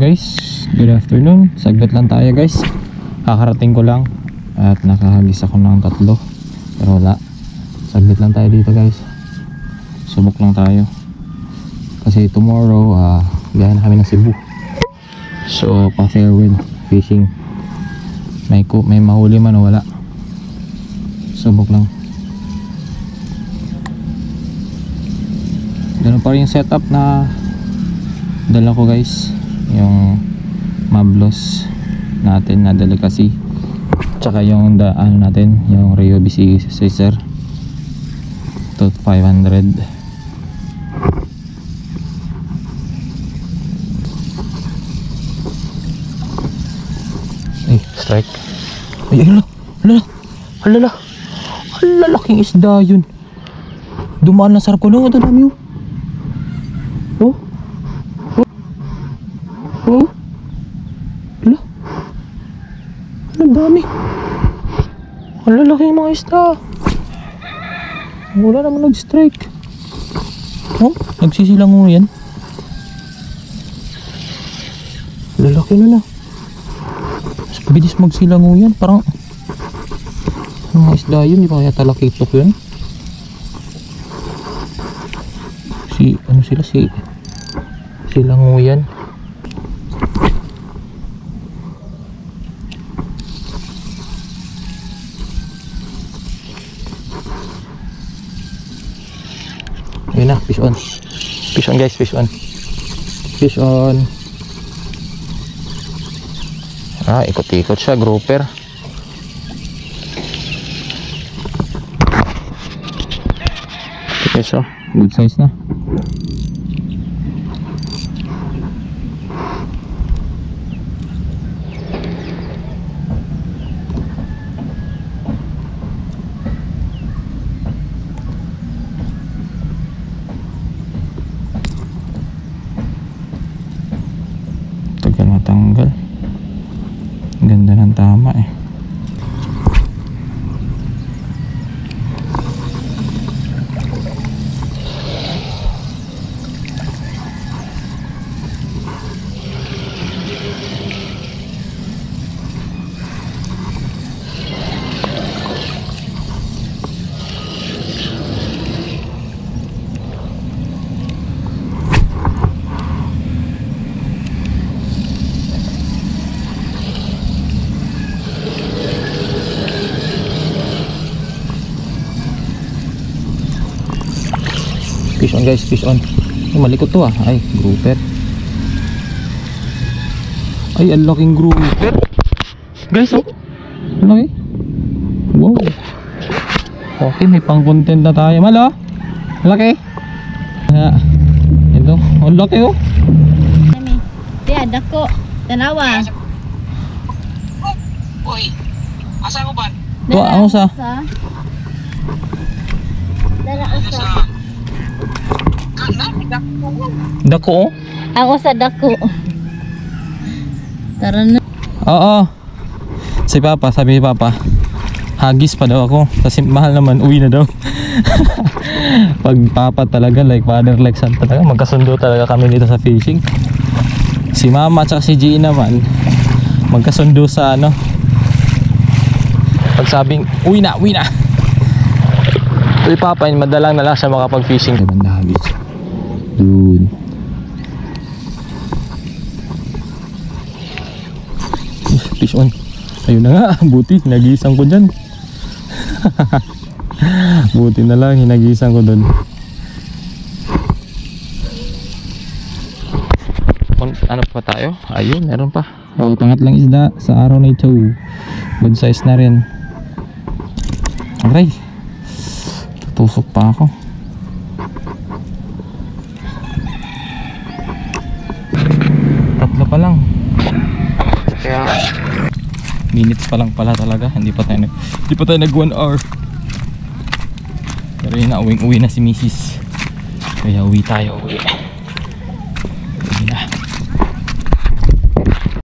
guys, good afternoon. Saglit lang tayo guys. Kakarating ko lang at nakahagis ako ng 3 pero wala. Saglit lang tayo dito guys. Subok lang tayo. Kasi tomorrow gaya na kami ng Cebu. So pa-farewell fishing. May mahuli man o wala. Subok lang. Ganun pa rin yung setup na dala ko guys, yung Mablos natin na delicacy, tsaka yung ano natin, yung Rio BC Caesar to 500. Ay, strike. Ay, halala, laking isda yun. Dumaan na sarap ko lang. Ito dami yun. Ang dami. Ang lalaki yung mga isda. Wala naman nag-strike. Nagsisilang mo yan. Lalaki na. Mas bilis magsilang mo yan. Parang mga isda yun. Di ba kaya talakitok yun? Silang mo yan. Ayun na, fish on. Fish on guys, fish on. Fish on. Ikot-ikot siya, grouper. Okay, so good size na. Matanggal. Ganda ng tama eh. Fish on guys, fish on. Malikot to Ay, grouper. Ay, ang laking grouper. Guys, laki. Wow. Okay, may pang content na tayo. Malo. Laki. Ito, ang laki oh. Dia dako. Tanawa. Uy. Asa ko ba? Ang usa. Dala usa. Dako oh. Ako sa dako. Tara na. Oo. Si Papa, sabi ni Papa, hagis pa daw ako kasi mahal naman, uwi na daw. Pag Papa talaga, like father like son talaga, magkasundo talaga kami dito sa fishing. Si Mama at si G naman magkasundo sa ano, pag sabing uwi na. Si Papa, madalang na lang siya makapag fishing. Ganda hagis dude. Fish on. Ayun na nga, buti hinagisan ko dyan. Buti na lang hinagisan ko dun. Ano pa tayo? Ayun, meron pa. Pangatlang isda sa araw na ito. Good size na rin. Aray, tutusok pa ako. Tatlo pa lang. Kaya minutes pa lang pala talaga. Hindi pa tayo nag 1 hour. Pero yun na, uwi na si Mrs. Kaya uwi tayo.